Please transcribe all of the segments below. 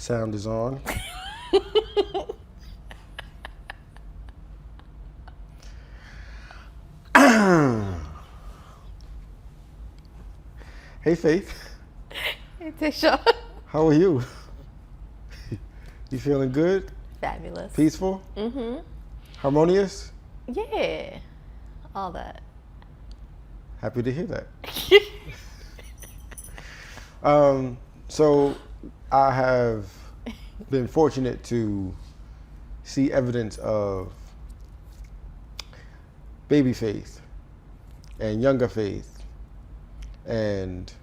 Sound is on. Hey, Faith. Hey, Tehsuan. How are you? You feeling good? Fabulous. Peaceful? Mm-hmm. Harmonious? Yeah. All that. Happy to hear that. So I have been fortunate to see evidence of baby Faith and younger Faith, and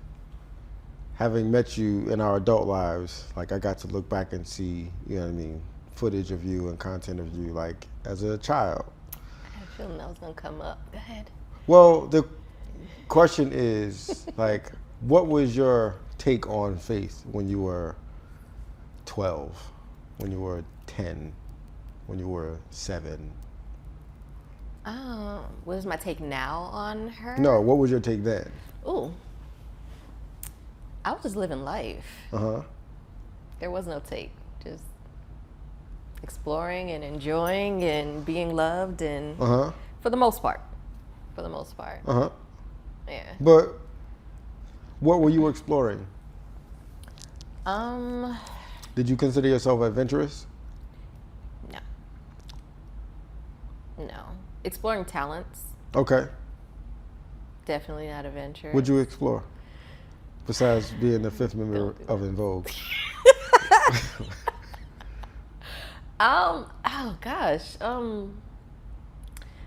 having met you in our adult lives, like I got to look back and see, you know what I mean, footage of you and content of you like as a child. I had a feeling that was going to come up. Go ahead. Well, the question is, like, what was your take on Faith when you were 12, when you were 10, when you were 7? What is my take now on her? No, what was your take then? Ooh. I was just living life. Uh-huh. There was no take. Just exploring and enjoying and being loved and Uh-huh. for the most part. For the most part. Uh-huh. Yeah. But what were you exploring? Did you consider yourself adventurous? No. No. Exploring talents. Okay. Definitely not adventure. What'd you explore? Besides being the fifth member of En Vogue. Oh gosh. All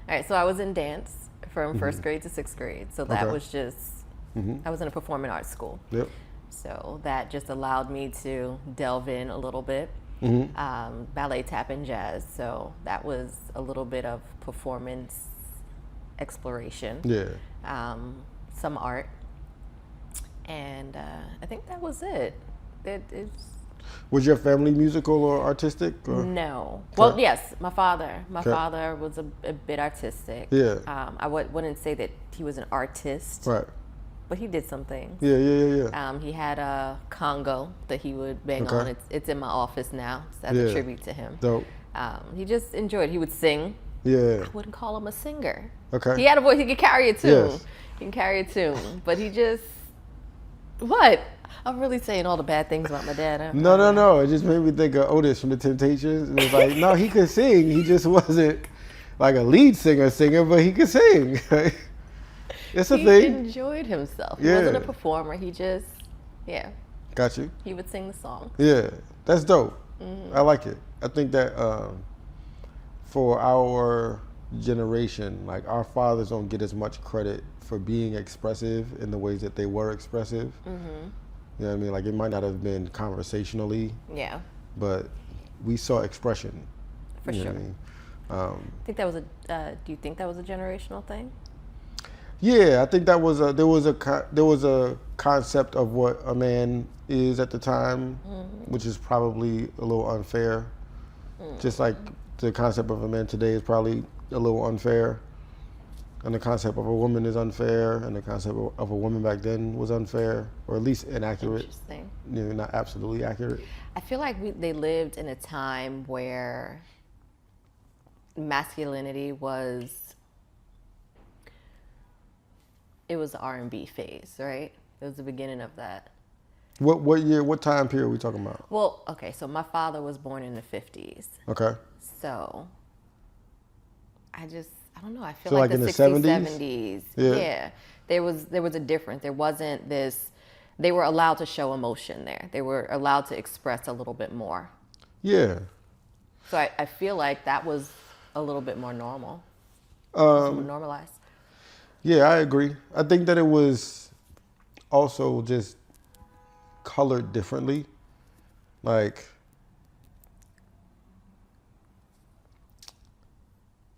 right, so I was in dance from first grade to sixth grade. So that Okay. was just, I was in a performing arts school. Yep. So that just allowed me to delve in a little bit. Ballet, tap, and jazz. So that was a little bit of performance exploration. Yeah. Some art. And I think that was it. Was your family musical or artistic? Or? No. Well, yes, my father. My Okay. father was a bit artistic. Yeah. I wouldn't say that he was an artist, Right. but he did some things. Yeah. He had a Congo that he would bang Okay. on. It's in my office now. So as Yeah. a tribute to him. Dope. He just enjoyed. He would sing. Yeah. I wouldn't call him a singer. Okay. He had a voice. He could carry a tune. Yes. He can carry a tune. But he just what? I'm really saying all the bad things about my dad. No. It just made me think of Otis from the Temptations. And it's like, no, he could sing. He just wasn't like a lead singer, but he could sing. It's a He thing. enjoyed himself. He Yeah. wasn't a performer. He just, Got you. he would sing the song. Yeah, that's dope. I like it. I think that for our generation, like our fathers don't get as much credit for being expressive in the ways that they were expressive. You know what I mean? Like it might not have been conversationally, Yeah, but we saw expression. for You know sure. what I mean? I think that was do you think that was a generational thing? Yeah, I think that was there was a concept of what a man is at the time, which is probably a little unfair. Just like the concept of a man today is probably a little unfair, and the concept of a woman is unfair, and the concept of a woman back then was unfair, or at least inaccurate. Interesting. You know, not absolutely accurate. I feel like they lived in a time where masculinity was the R&B phase, right? It was the beginning of that. What year? What time period are we talking about? Well, okay, so my father was born in the 50s. Okay. So I don't know. I feel So like like the in the 60s, 70s? 70s. Yeah. Yeah. There was a difference. There wasn't this. They were allowed to show emotion there. They were allowed to express a little bit more. Yeah. So I feel like that was a little bit more normal. Normalized. Yeah, I agree. I think that it was also just colored differently. Like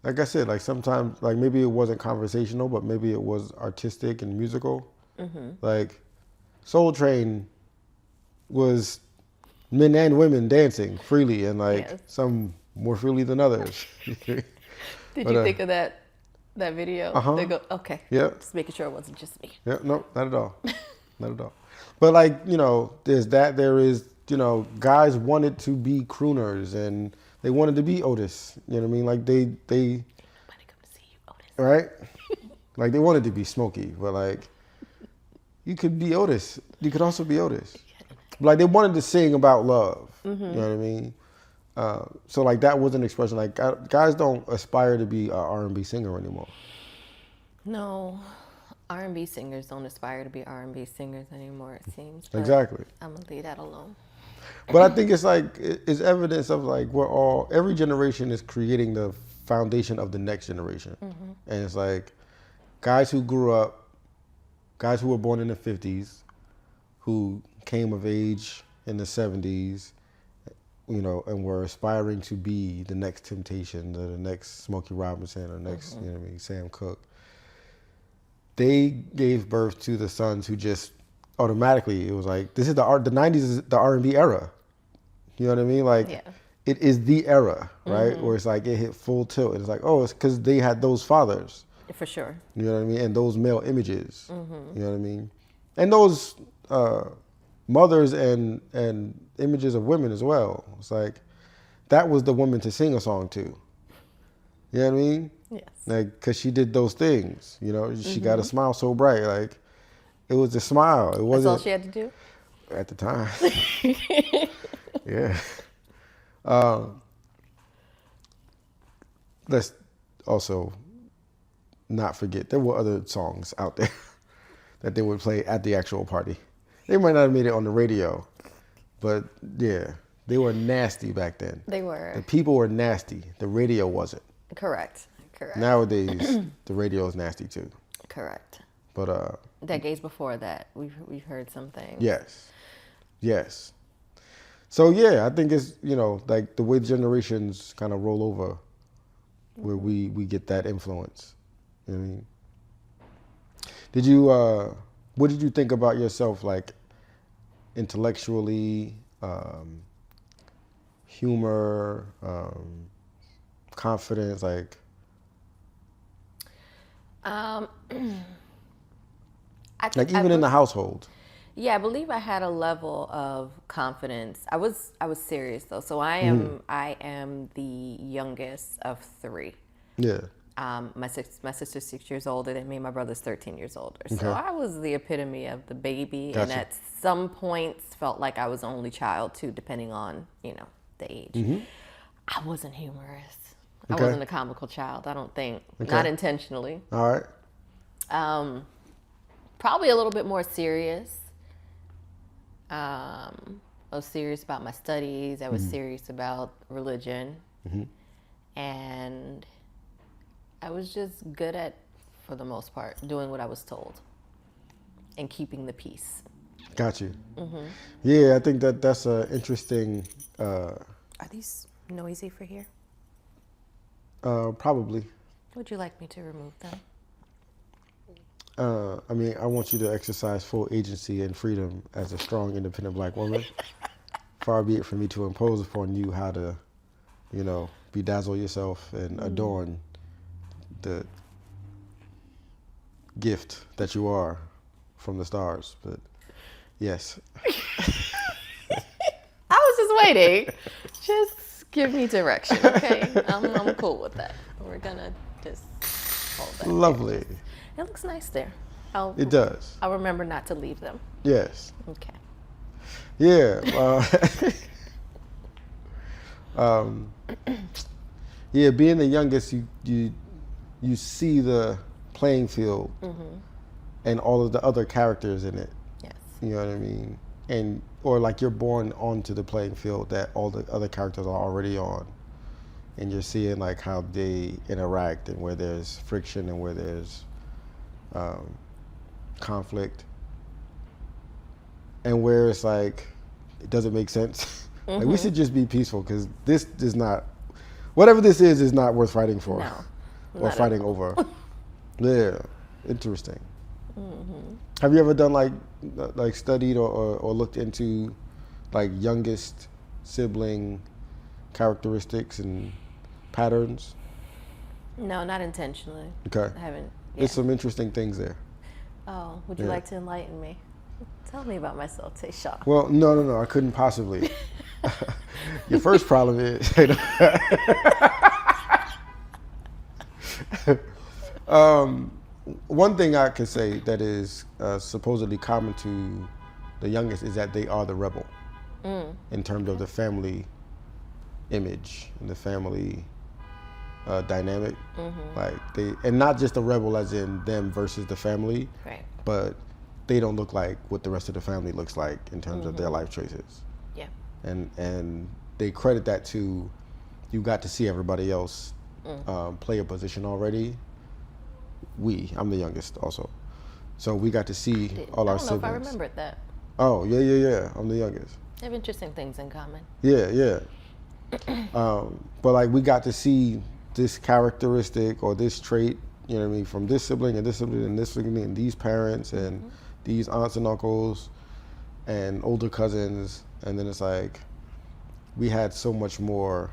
I said, like sometimes, like maybe it wasn't conversational, but maybe it was artistic and musical. Like Soul Train was men and women dancing freely, and like Yes. some more freely than others. Did But, you think of that video? Uh-huh. They go, okay. Yeah. Just making sure it wasn't just me. Yeah, no, not at all. Not at all. But like, you know, there's that. There is, guys wanted to be crooners and they wanted to be Otis. You know what I mean? Like they Everybody come to see you, Otis. right? Like they wanted to be Smokey, but like you could be Otis. You could also be Otis. Like they wanted to sing about love. You know what I mean? So like that was an expression. Like guys don't aspire to be an R&B singer anymore. No, R&B singers don't aspire to be R&B singers anymore, it seems. But Exactly. I'm gonna leave that alone. But I think it's like it's evidence of like every generation is creating the foundation of the next generation. And it's like guys who grew up, guys who were born in the 50s, who came of age in the 70s, and were aspiring to be the next Temptation, or the next Smokey Robinson, or next, Sam Cooke. They gave birth to the sons who just automatically, it was like, this is the 90s is the R&B era. You know what I mean? Like, it is the era, right? Where it's like, it hit full tilt. It's like, oh, it's because they had those fathers. For sure. You know what I mean? And those male images. You know what I mean? And those mothers and images of women as well. It's like, that was the woman to sing a song to. You know what I mean? Yes. Like, because she did those things. She got a smile so bright. Like, it was a smile. It wasn't. That's all she had to do? At the time. Yeah. Let's also not forget there were other songs out there that they would play at the actual party. They might not have made it on the radio, but yeah, they were nasty back then. They were. The people were nasty. The radio wasn't. Correct. Nowadays, the radio is nasty too. Correct. But decades before that, we've heard some things. Yes. So yeah, I think it's like the way the generations kind of roll over, where we get that influence. You know what I mean? Did you? What did you think about yourself, like intellectually, humor, confidence, like? Even in the household. Yeah, I believe I had a level of confidence. I was serious though. So I am the youngest of three. Yeah. My sister's 6 years older than me. My brother's 13 years older. Okay. So I was the epitome of the baby, Gotcha. and at some points felt like I was the only child too, depending on the age. I wasn't humorous. Okay. I wasn't a comical child. I don't think, not intentionally. All right. Probably a little bit more serious. I was serious about my studies. I was serious about religion. And I was just good at, for the most part, doing what I was told and keeping the peace. Got you. Yeah, I think that's an interesting... Are these noisy for here? Probably. Would you like me to remove them? I want you to exercise full agency and freedom as a strong, independent Black woman. Far be it from me to impose upon you how to, bedazzle yourself and adorn the gift that you are from the stars. But yes. I was just waiting. Just give me direction, okay? I'm cool with that. We're gonna just hold that. Lovely. There. It looks nice there. It does. I'll remember not to leave them. Yes. Okay. Yeah. Yeah, being the youngest, you see the playing field and all of the other characters in it. Yes. You know what I mean? Or like you're born onto the playing field that all the other characters are already on. And you're seeing like how they interact and where there's friction and where there's conflict. And where it's like, it doesn't make sense. Like we should just be peaceful because this is not, whatever this is not worth fighting for. No. Or fighting over. Yeah, interesting. Have you ever done like studied or looked into like youngest sibling characteristics and patterns? No, not intentionally. Okay. I haven't. There's some interesting things there. Oh, would you like to enlighten me? Tell me about myself, Tehsuan. Well, no, I couldn't possibly. Your first problem is, one thing I could say that is supposedly common to the youngest is that they are the rebel in terms of the family image and the family dynamic. Like and not just the rebel as in them versus the family, Right. but they don't look like what the rest of the family looks like in terms of their life choices. Yeah. And they credit that to you got to see everybody else play a position already. I'm the youngest also, so we got to see all our I don't know siblings. if I remembered that. Oh yeah. I'm the youngest. They have interesting things in common. Yeah. But like we got to see this characteristic or this trait, you know what I mean, from this sibling and this sibling and this sibling and these parents and these aunts and uncles and older cousins, and then it's like we had so much more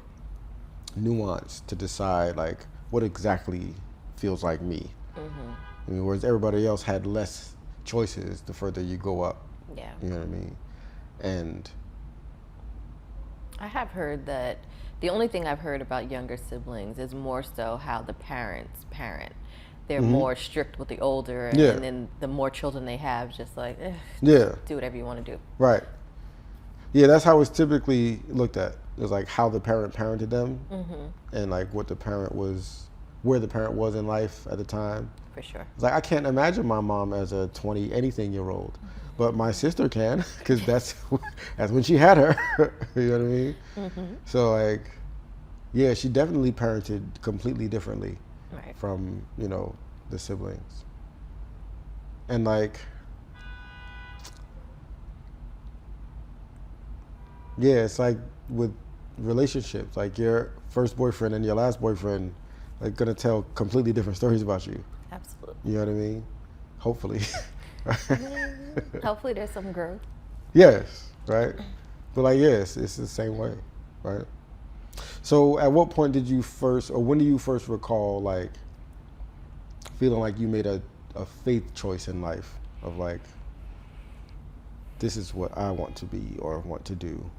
nuance to decide like what exactly feels like me. I mean, whereas everybody else had less choices the further you go up. Yeah. You know what I mean? And I have heard that the only thing I've heard about younger siblings is more so how the parents parent. They're more strict with the older, and then the more children they have, just like, do whatever you want to do. Right. Yeah, that's how it's typically looked at. It's like how the parent parented them, and like what the parent was, where the parent was in life at the time. For sure. It's like I can't imagine my mom as a 20-anything-year-old, but my sister can, because that's when she had her. You know what I mean? So like, yeah, she definitely parented completely differently from the siblings, and like, yeah, it's like with relationships, like your first boyfriend and your last boyfriend are gonna tell completely different stories about you. Absolutely. You know what I mean? Hopefully. Hopefully there's some growth. Yes, right? But like, yes, it's the same way, right? So at what point did you first, or when do you first recall like feeling like you made a faith choice in life of like, this is what I want to be or want to do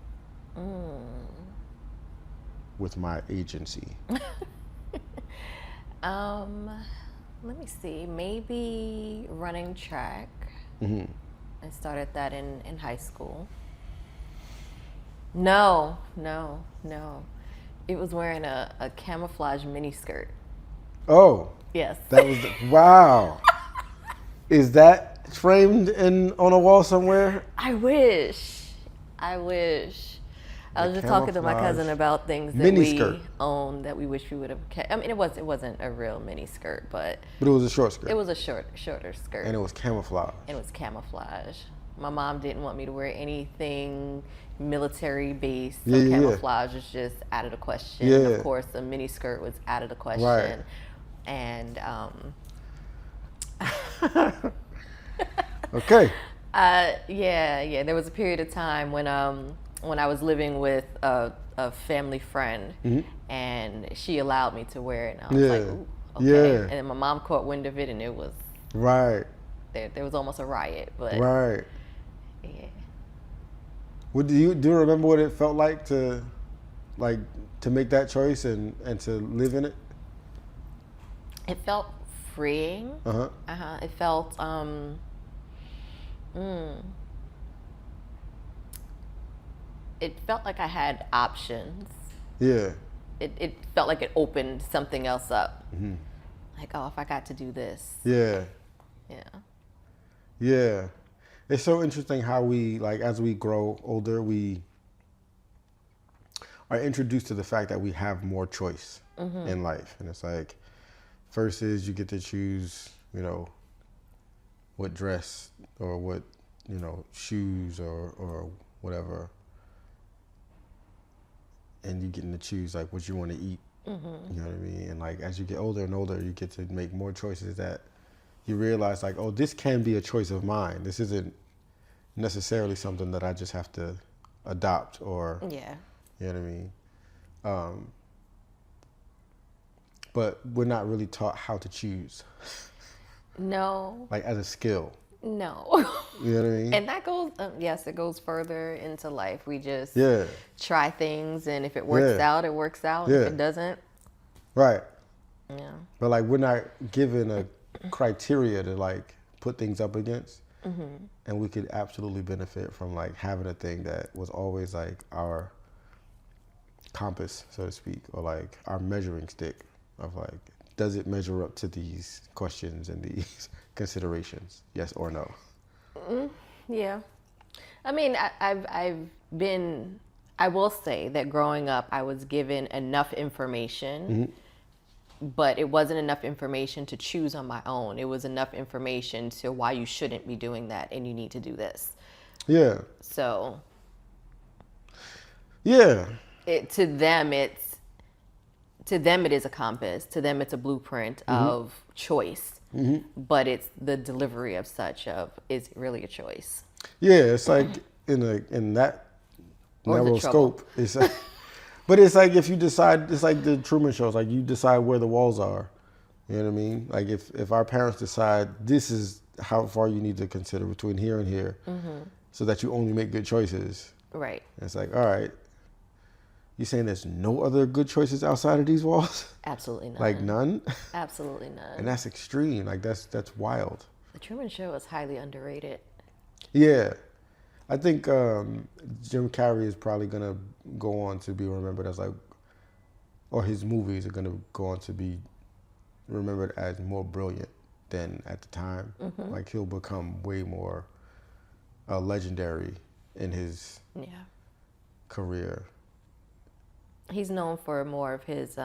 with my agency? Let me see. Maybe running track. I started that in high school. No. It was wearing a camouflage mini skirt. Oh. Yes. That was wow. Is that framed on a wall somewhere? I wish. I was just talking to my cousin about things that we own that we wish we would have kept. I mean, it wasn't a real mini skirt, but it was a short skirt. It was a shorter skirt. And it was camouflage. My mom didn't want me to wear anything military based, so camouflage was just out of the question. Yeah. Of course, a mini skirt was out of the question. Right. And okay. Yeah. There was a period of time when I was living with a family friend, and she allowed me to wear it, and I was like, ooh, okay. Yeah. And then my mom caught wind of it, and it was right. There was almost a riot, but right. Yeah. Do you remember what it felt like to make that choice and to live in it? It felt freeing. It felt it felt like I had options. Yeah. It felt like it opened something else up. Like, oh, if I got to do this. Yeah. Yeah. Yeah. It's so interesting how we, like, as we grow older, we are introduced to the fact that we have more choice in life. And it's like, first is you get to choose, what dress or what, shoes or whatever. And you getting to choose like what you want to eat. You know what I mean? And like as you get older and older, you get to make more choices that you realize like, oh, this can be a choice of mine. This isn't necessarily something that I just have to adopt or, you know what I mean? But we're not really taught how to choose. No. Like as a skill. No. You know what I mean? And that goes, yes, it goes further into life. We just try things, and if it works out, it works out. If it doesn't, right. Yeah. But like, we're not given a criteria to like put things up against, and we could absolutely benefit from like having a thing that was always like our compass, so to speak, or like our measuring stick of like, does it measure up to these questions and these considerations? Yes or no? Yeah. I mean, I will say that growing up, I was given enough information, but it wasn't enough information to choose on my own. It was enough information to why you shouldn't be doing that and you need to do this. Yeah. So. Yeah. To them, it is a compass. To them, it's a blueprint of choice. But it's the delivery of such of, is it really a choice? Yeah, it's like in that narrow scope. It's like, but it's like if you decide, it's like the Truman Show. It's like you decide where the walls are. You know what I mean? Like if our parents decide this is how far you need to consider between here and here, so that you only make good choices. Right. It's like, all right. You saying there's no other good choices outside of these walls? Absolutely none. Like none? Absolutely none. And that's extreme. Like that's wild. The Truman Show is highly underrated. Yeah. I think Jim Carrey is probably going to go on to be remembered as like, or his movies are going to go on to be remembered as more brilliant than at the time. Like he'll become way more legendary in his career. He's known for more of his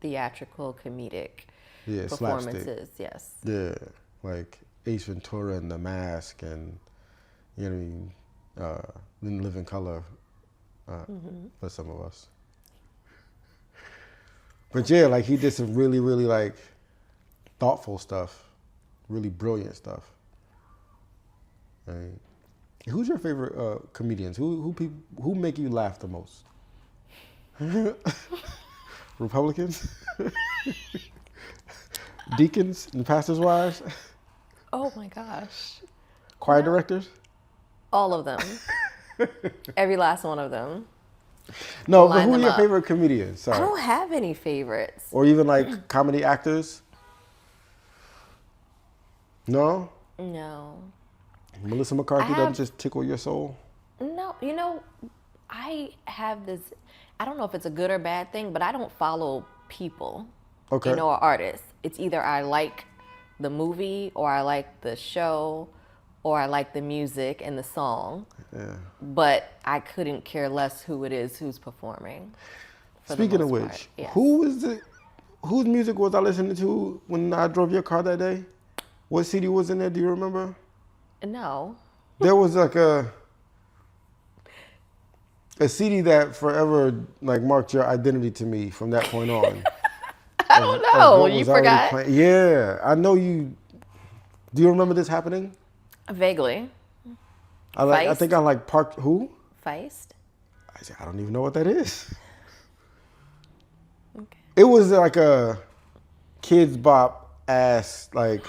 theatrical, comedic performances. Slapstick. Yes. Yeah, like Ace Ventura and The Mask, and you know what I mean, In Living Color for some of us. But yeah, like he did some really, really like thoughtful stuff, really brilliant stuff. Right. Who's your favorite comedians? Who make you laugh the most? Republicans? Deacons and pastors' wives? Oh my gosh. Choir directors? All of them. Every last one of them. No, but who are your favorite comedians? Sorry. I don't have any favorites. Or even like comedy actors? No? No. Melissa McCarthy doesn't just tickle your soul? No, you know, I have this, I don't know if it's a good or bad thing, but I don't follow people, or artists. It's either I like the movie, or I like the show, or I like the music and the song. Yeah. But I couldn't care less who it is who's performing. Speaking of which, whose music was I listening to when I drove your car that day? What CD was in there? Do you remember? No. There was like a CD that forever like marked your identity to me from that point on. I don't know. You forgot? Yeah, I know you. Do you remember this happening? Vaguely. I think I like parked who? Feist. I don't even know what that is. Okay. It was like a Kids Bop ass like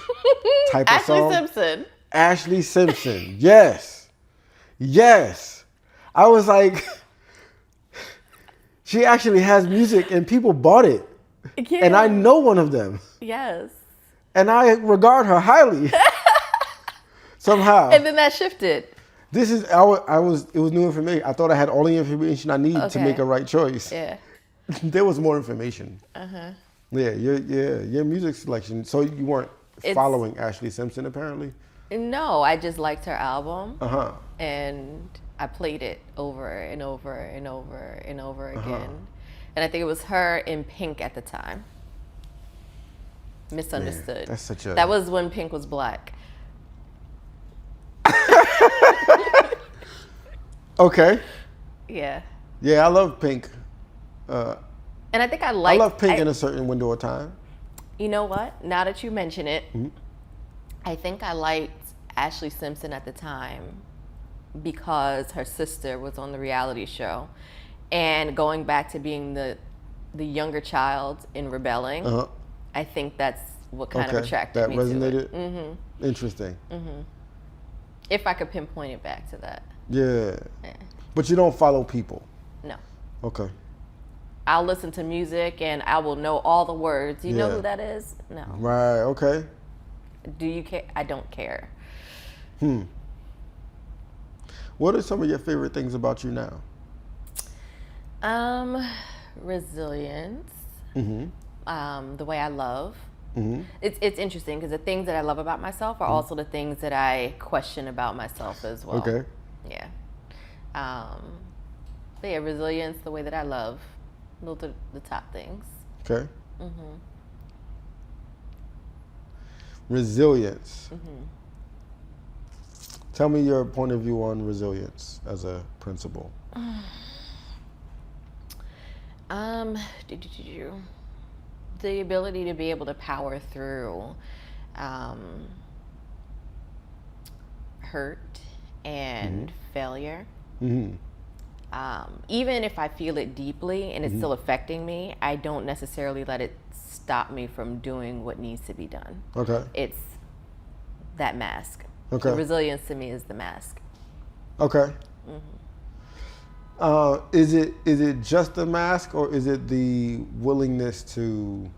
type of song. Ashley Simpson. Ashley Simpson. Yes. Yes. I was like, she actually has music and people bought it. Yeah. And I know one of them. Yes. And I regard her highly. Somehow. And then that shifted. This is, it was new information. I thought I had all the information I need to make a right choice. Yeah. There was more information. Yeah, your music selection. So you weren't following Ashley Simpson apparently? No, I just liked her album. And I played it over and over and over and over again. And I think it was her in Pink at the time. Misunderstood. Man, that was when Pink was black. Okay. Yeah. Yeah, I love Pink. And I think I love Pink in a certain window of time. You know what? Now that you mention it, I think I liked Ashley Simpson at the time because her sister was on the reality show. And going back to being the younger child in rebelling, I think that's what kind of attracted me to it. Interesting. If I could pinpoint it back to that. Yeah. Yeah. But you don't follow people. No. Okay. I'll listen to music and I will know all the words. You know who that is? No. Right. Okay. Do you care? I don't care. What are some of your favorite things about you now? Resilience. Mm-hmm. The way I love. Mm-hmm. It's interesting because the things that I love about myself are also the things that I question about myself as well. Okay. Yeah. But yeah, resilience, the way that I love. Those are the top things. Okay. Resilience. Tell me your point of view on resilience as a principle. The ability to be able to power through hurt and failure. Even if I feel it deeply and it's still affecting me, I don't necessarily let it stop me from doing what needs to be done. Okay. It's that mask. Okay. The resilience to me is the mask. Okay. Is it just the mask, or is it the willingness to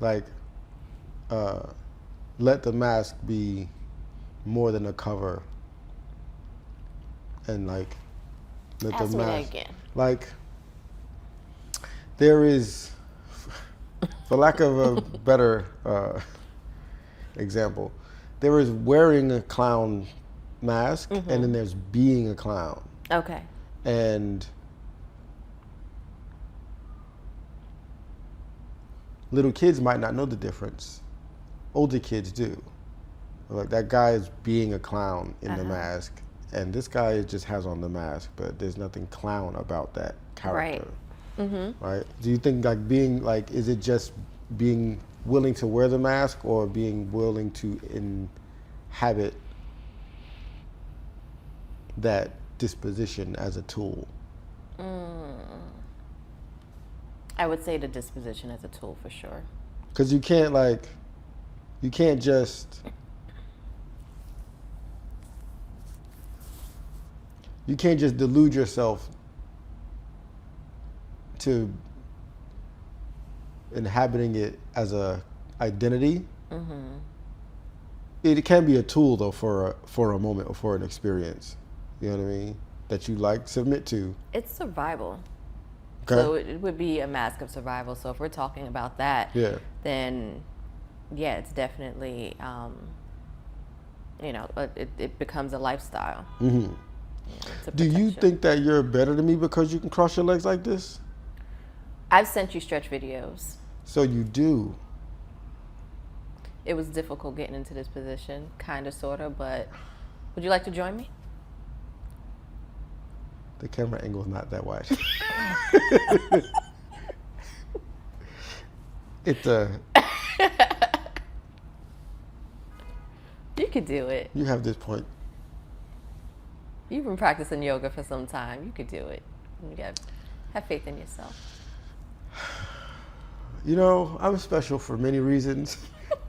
let the mask be more than a cover, and let Ask the me that mask again. There is, for lack of a better example, there is wearing a clown mask, and then there's being a clown. Okay. And little kids might not know the difference. Older kids do. Like, that guy is being a clown in the mask, and this guy just has on the mask, but there's nothing clown about that character. Right. Right? Do you think is it just being willing to wear the mask, or being willing to inhabit that disposition as a tool? I would say the disposition as a tool for sure. Because you can't just delude yourself to inhabiting it as a identity. It can be a tool though for a moment or for an experience. You know what I mean? That you submit to. It's survival. Okay. So it would be a mask of survival. So if we're talking about that, then yeah, it's definitely it becomes a lifestyle. Do you think that you're better than me because you can cross your legs like this? I've sent you stretch videos. So you do. It was difficult getting into this position, kind of, sort of, but would you like to join me? The camera angle is not that wide. You could do it. You have this point. You've been practicing yoga for some time. You could do it. You gotta have faith in yourself. I'm special for many reasons.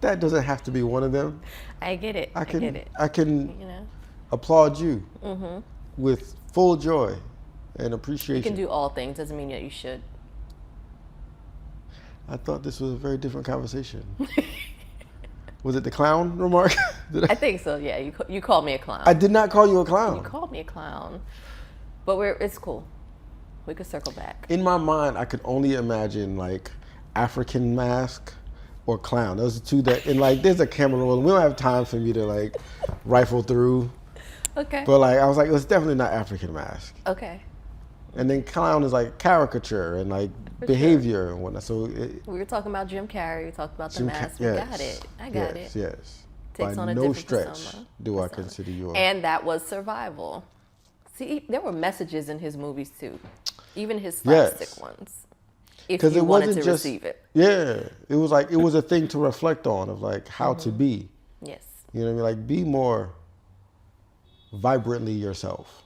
That doesn't have to be one of them. I get it. I get it. I can applaud you with full joy and appreciation. You can do all things. Doesn't mean that you should. I thought this was a very different conversation. Was it the clown remark? I think so. Yeah, you called me a clown. I did not call you a clown. You called me a clown, but it's cool. We could circle back. In my mind, I could only imagine African mask or clown. Those are two that, and there's a camera roll. We don't have time for me to rifle through. Okay. But I was it's definitely not African mask. Okay. And then clown is caricature and behavior and whatnot. So we were talking about Jim Carrey. We talked about the mask. We got it. I got it. Yes. Takes By on a no different stretch persona. do I consider you. And that was survival. See, there were messages in his movies too, even his slapstick ones. If you wanted to receive it. Yeah, it was it was a thing to reflect on of how to be. Yes. You know what I mean? Be more vibrantly yourself.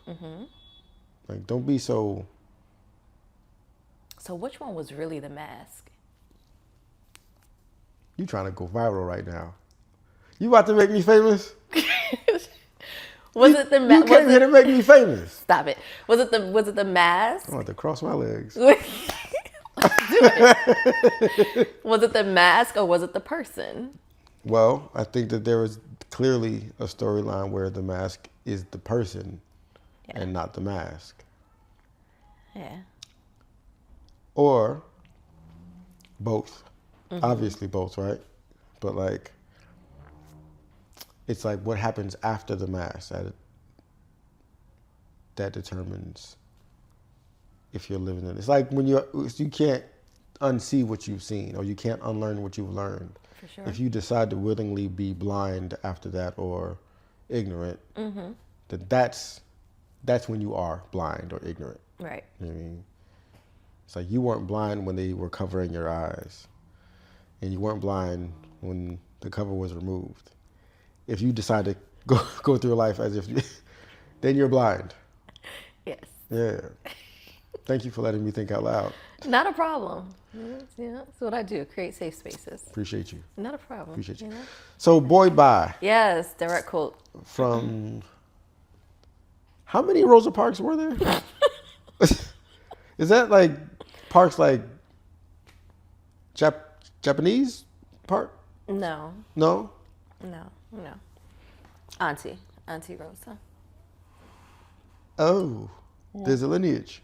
Don't be so. So which one was really the mask? You trying to go viral right now. You about to make me famous? Was it the You came here to make me famous. Stop it. Was it the mask? I'm about to cross my legs. Was it the mask or was it the person? Well, I think that there is clearly a storyline where the mask is the person and not the mask. Yeah. Or both. Obviously both, right? But like, it's like what happens after the mask that determines if you're living in it. It's like when you can't unsee what you've seen, or you can't unlearn what you've learned. For sure. If you decide to willingly be blind after that or ignorant, then that's when you are blind or ignorant. Right. You know what I mean? It's like you weren't blind when they were covering your eyes, and you weren't blind when the cover was removed. If you decide to go through life as if, then you're blind. Yes. Yeah. Thank you for letting me think out loud. Not a problem. Yeah, that's what I do. Create safe spaces. Appreciate you. Not a problem. Appreciate you. know? So, Boy Bye. Yes, direct quote. From how many Rosa Parks were there? Is that like parks like Japanese park? No. No? No. Auntie Rosa. Oh, there's a lineage.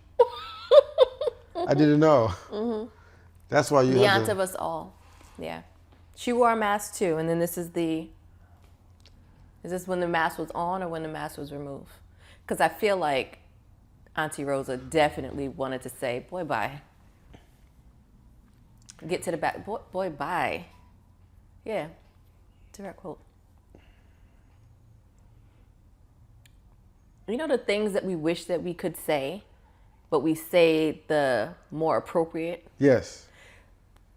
I didn't know. That's why you The had aunt of us all. Yeah. She wore a mask too, and then is this when the mask was on or when the mask was removed? Because I feel like Auntie Rosa definitely wanted to say, boy, bye. Get to the back. Boy, bye. Yeah. Direct quote. You know the things that we wish that we could say, but we say the more appropriate? Yes.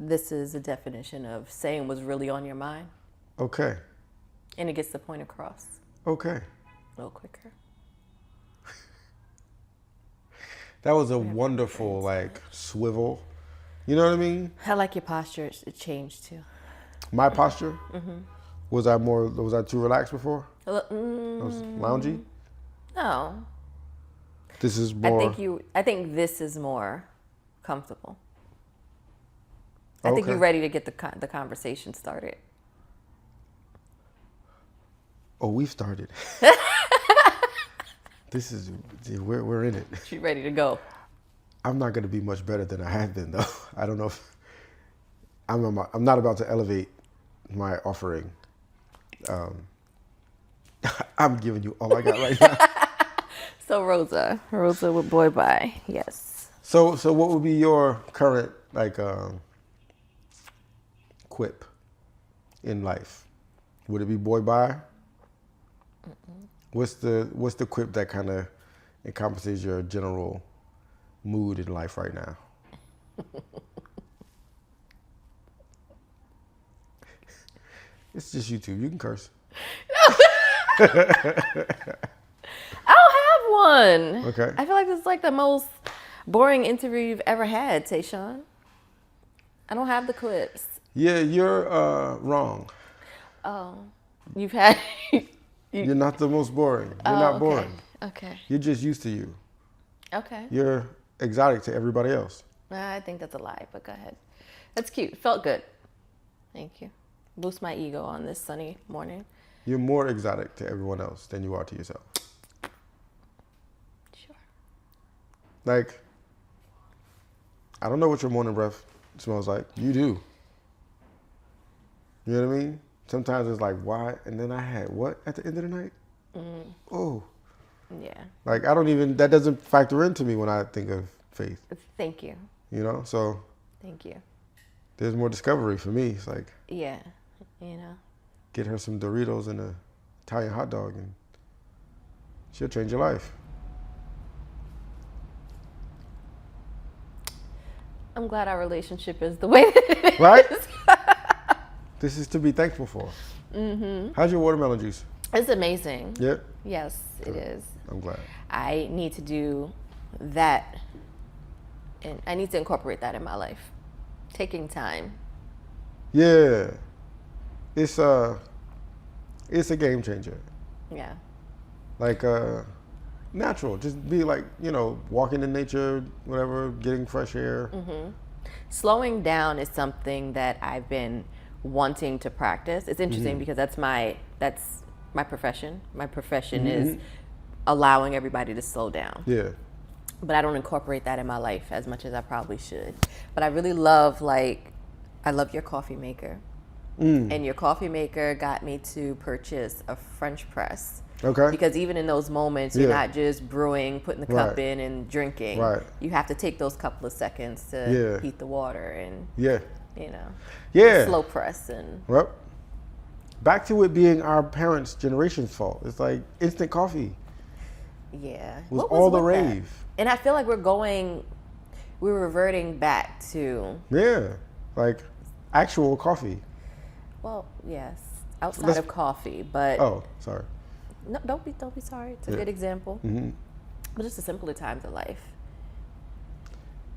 This is a definition of saying what's really on your mind. Okay. And it gets the point across Okay. a little quicker. That was a wonderful like swivel. You know what I mean? I like your posture. It changed too. My posture? Was I too relaxed before? I was loungy? No. This is more. I think this is more comfortable. I think you're ready to get the conversation started. Oh, we've started. We're in it. She's ready to go. I'm not going to be much better than I have been, though. I don't know if I'm not about to elevate my offering. I'm giving you all I got right now. So Rosa with boy bye. Yes. So what would be your current like quip in life? Would it be boy bye? What's the quip that kind of encompasses your general mood in life right now? It's just YouTube. You can curse. I don't have one. Okay. I feel like this is like the most boring interview you've ever had, Tehsuan. I don't have the clips. Yeah, you're wrong. Oh, you've had. You're not the most boring. You're not boring. Okay. You're just used to you. Okay. You're exotic to everybody else. I think that's a lie, but go ahead. That's cute. Felt good. Thank you. Boost my ego on this sunny morning. You're more exotic to everyone else than you are to yourself. Sure. Like, I don't know what your morning breath smells like. You do. You know what I mean? Sometimes it's like, why? And then I had what at the end of the night? Oh. Yeah. Like, that doesn't factor into me when I think of faith. Thank you. You know? So. Thank you. There's more discovery for me. It's like. Yeah. You know. Get her some Doritos and an Italian hot dog and she'll change your life. I'm glad our relationship is the way that it is. Right? This is to be thankful for. How's your watermelon juice? It's amazing. Yeah? Yes, it is. I'm glad. I need to do that, and I need to incorporate that in my life. Taking time Yeah, it's a game changer. Yeah. Like natural, just be like, walking in nature, whatever, getting fresh air. Slowing down is something that I've been wanting to practice. It's interesting because that's my profession. My profession is allowing everybody to slow down. Yeah. But I don't incorporate that in my life as much as I probably should. But I really love, I love your coffee maker. And your coffee maker got me to purchase a French press. Okay. Because even in those moments, you're not just brewing, putting the cup in and drinking. Right. You have to take those couple of seconds to heat the water and, slow press. And Well, back to it being our parents' generation's fault. It's like instant coffee. Yeah. Was all the rave. That? And I feel like we're reverting back to. Yeah. Like actual coffee. Well, yes. Outside of coffee, but. Oh, sorry. No, don't be sorry. It's a good example. But just the simpler times of life.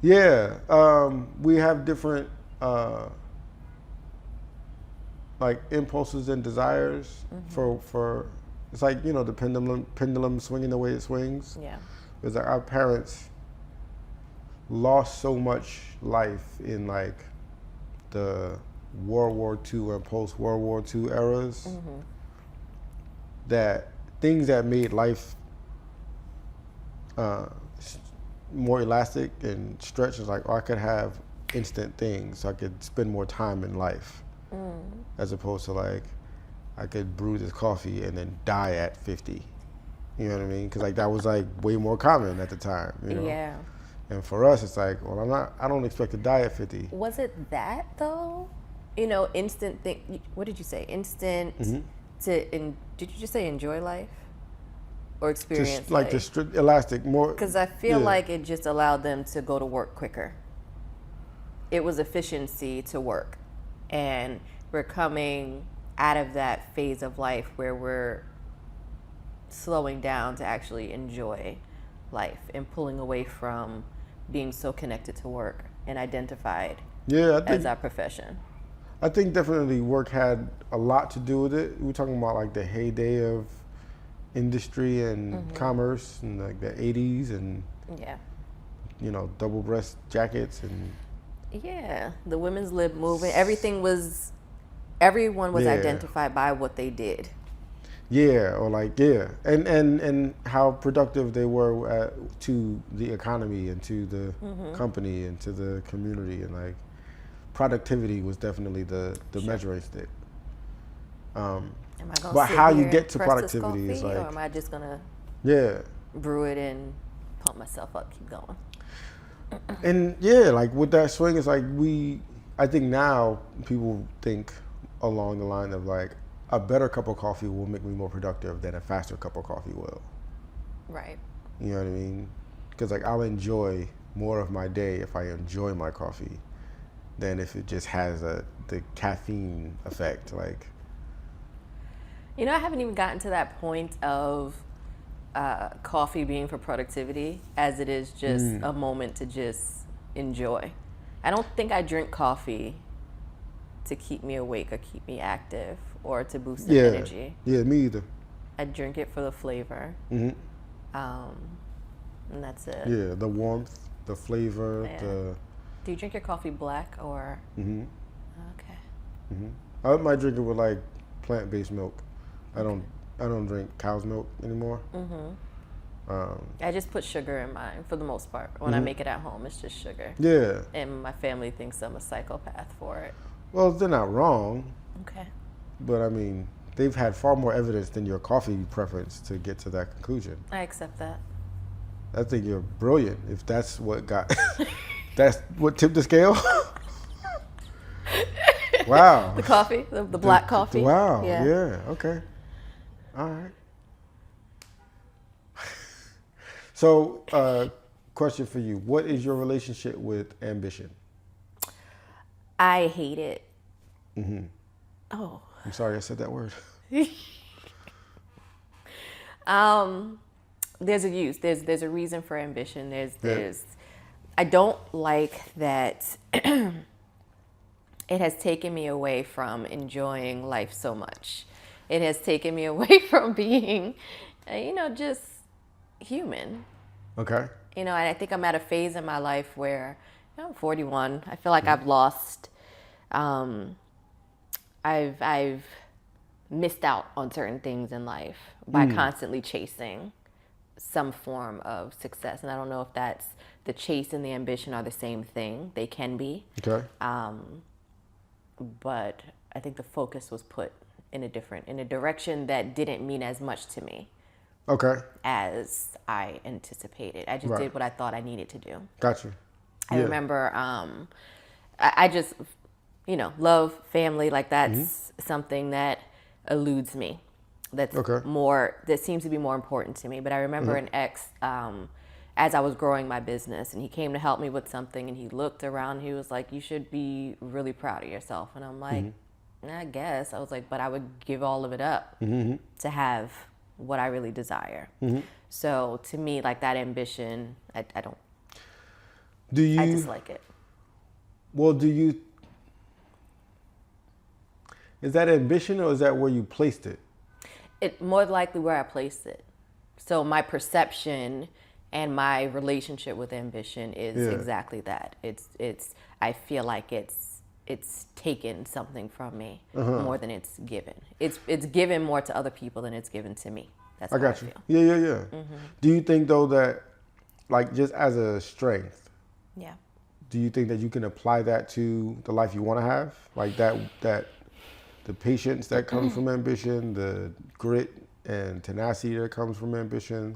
Yeah. We have different like impulses and desires for it's like, the pendulum swinging the way it swings. Yeah. It's like our parents lost so much life in like the World War II and post World War II eras that things that made life more elastic and stretch is like, I could have instant things, so I could spend more time in life, as opposed to like I could brew this coffee and then die at 50. You know what I mean? Because like that was like way more common at the time. Yeah. And for us, it's like, well, I don't expect to die at 50. Was it that though? Instant thing. What did you say? Instant did you just say enjoy life or experience Just like life? the elastic more. Because I feel like it just allowed them to go to work quicker. It was efficiency to work, and we're coming out of that phase of life where we're slowing down to actually enjoy life and pulling away from being so connected to work and identified as our profession. I think definitely work had a lot to do with it. We're talking about like the heyday of industry and commerce and like the 80s and double breast jackets and the women's lib movement. Everyone was identified by what they did. And how productive they were to the economy and to the company and to the community, and like productivity was definitely the measuring stick. Am I gonna but sit how here you get and to press this productivity is coffee, like, or am I just gonna brew it and pump myself up, keep going? And like with that swing, it's like I think now people think along the line of like, a better cup of coffee will make me more productive than a faster cup of coffee will. Right. You know what I mean? Because like I'll enjoy more of my day if I enjoy my coffee than if it just has the caffeine effect. Like, I haven't even gotten to that point of coffee being for productivity as it is just a moment to just enjoy. I don't think I drink coffee to keep me awake or keep me active or to boost the energy. Yeah, me either. I drink it for the flavor. And that's it. Yeah, the warmth, the flavor, Do you drink your coffee black or? Okay. I might drink it with like plant-based milk. I don't drink cow's milk anymore. I just put sugar in mine for the most part. When I make it at home, it's just sugar. Yeah. And my family thinks I'm a psychopath for it. Well, they're not wrong. Okay. But I mean, they've had far more evidence than your coffee preference to get to that conclusion. I accept that. I think you're brilliant if that's what that's what tipped the scale. Wow. The coffee, the black coffee. Wow. Yeah. Okay. All right. So, question for you: what is your relationship with ambition? I hate it. Oh. I'm sorry I said that word. There's a use. There's a reason for ambition. There's I don't like that it has taken me away from enjoying life so much. It has taken me away from being, just human. Okay. And I think I'm at a phase in my life where, I'm 41. I feel like I've lost, I've missed out on certain things in life by constantly chasing some form of success. And I don't know if that's the chase and the ambition are the same thing. They can be. Okay. But I think the focus was put in a direction that didn't mean as much to me. Okay. As I anticipated. I just did what I thought I needed to do. Gotcha. I remember, I just, love family. Like that's something that eludes me. That's that seems to be more important to me. But I remember an ex, as I was growing my business, and he came to help me with something, and he looked around, he was like, you should be really proud of yourself. And I'm like, I guess. I was like, but I would give all of it up to have what I really desire. So to me, like that ambition, I don't. I dislike it. Well, is that ambition or is that where you placed it? It more likely where I placed it. So my perception and my relationship with ambition is exactly that. It's. I feel like it's taken something from me more than it's given. It's given more to other people than it's given to me. That's how I feel. Yeah. Do you think though that, like, just as a strength? Yeah. Do you think that you can apply that to the life you want to have? Like that the patience that comes from ambition, the grit and tenacity that comes from ambition,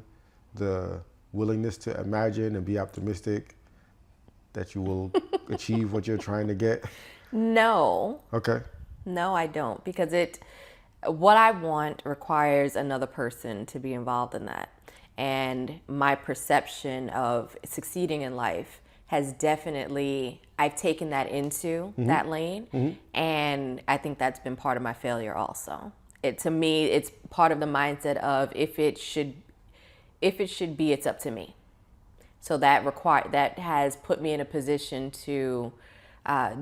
the willingness to imagine and be optimistic that you will achieve what you're trying to get? No. Okay. No, I don't, because what I want requires another person to be involved in that. And my perception of succeeding in life has definitely, I've taken that into that lane. And I think that's been part of my failure also. To me, it's part of the mindset of if it should be, it's up to me. So that has put me in a position to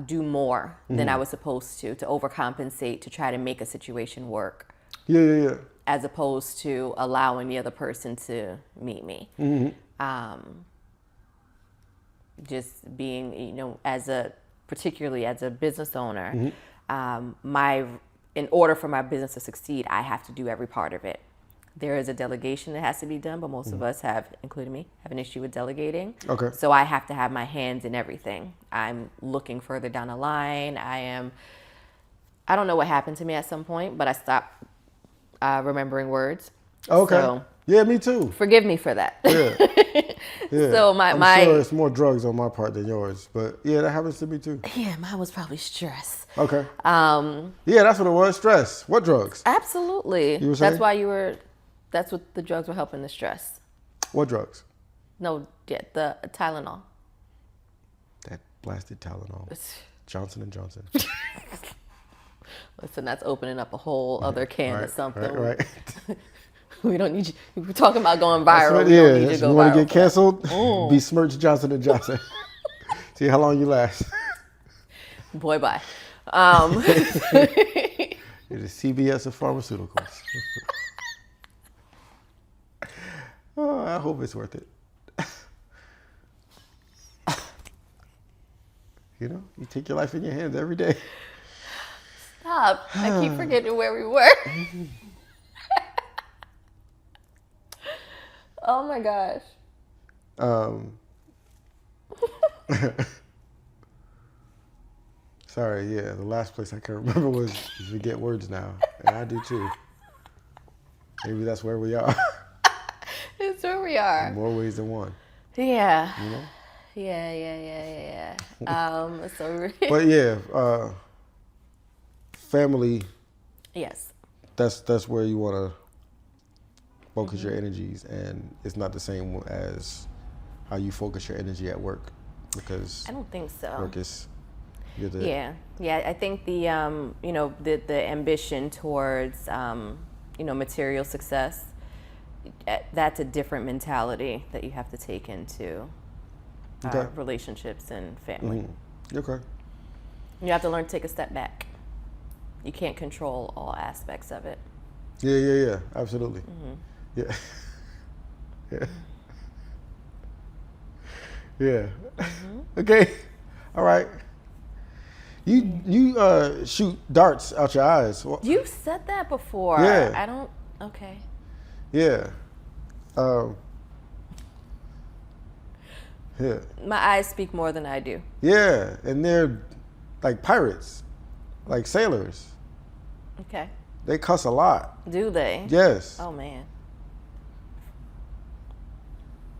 do more than I was supposed to overcompensate, to try to make a situation work. Yeah. As opposed to allowing the other person to meet me. Just being, particularly as a business owner, in order for my business to succeed, I have to do every part of it. There is a delegation that has to be done, but most of us including me, have an issue with delegating. Okay. So I have to have my hands in everything. I'm looking further down the line. I don't know what happened to me at some point, but I stopped remembering words. Okay. So, yeah, me too. Forgive me for that. Yeah. So I'm sure it's more drugs on my part than yours, but yeah, that happens to me too. Yeah, mine was probably stress. Okay. Yeah, that's what it was. Stress. What drugs? Absolutely. You were saying? That's what the drugs were helping the stress. What drugs? No, yeah, the Tylenol. That blasted Tylenol. Johnson & Johnson. Listen, that's opening up a whole other can of something. Right. We don't need you. We're talking about going viral. We don't need you to go viral. You want to get canceled? Besmirch Johnson & Johnson. See how long you last. Boy, bye. It is CBS of pharmaceuticals. Oh, I hope it's worth it. You take your life in your hands every day. Stop. I keep forgetting where we were. Oh my gosh. Sorry, yeah. The last place I can remember was you forget words now. And I do too. Maybe that's where we are. It's where we are. In more ways than one. Yeah. You know? Yeah. But yeah, family. Yes. That's where you want to focus your energies, and it's not the same as how you focus your energy at work, because I don't think so. Work is yeah. I think the the ambition towards material success, that's a different mentality that you have to take into relationships and family. Okay. You have to learn to take a step back. You can't control all aspects of it. Yeah. Absolutely. Yeah. Yeah. Yeah. Okay. All right. You shoot darts out your eyes. You've said that before. Yeah. I don't. Okay. Yeah. Yeah. My eyes speak more than I do. Yeah, and they're like pirates, like sailors. Okay. They cuss a lot. Do they? Yes. Oh man.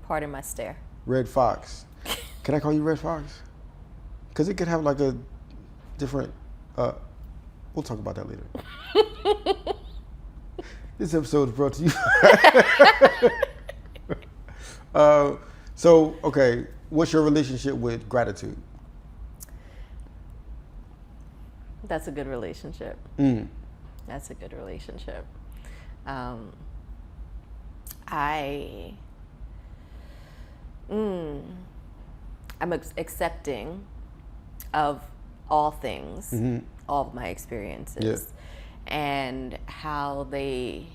Pardon my stare. Red Fox. Can I call you Red Fox? Because it could have like a different. We'll talk about that later. This episode is brought to you. So, okay, what's your relationship with gratitude? That's a good relationship. That's a good relationship. I'm accepting of all things, all of my experiences, and how they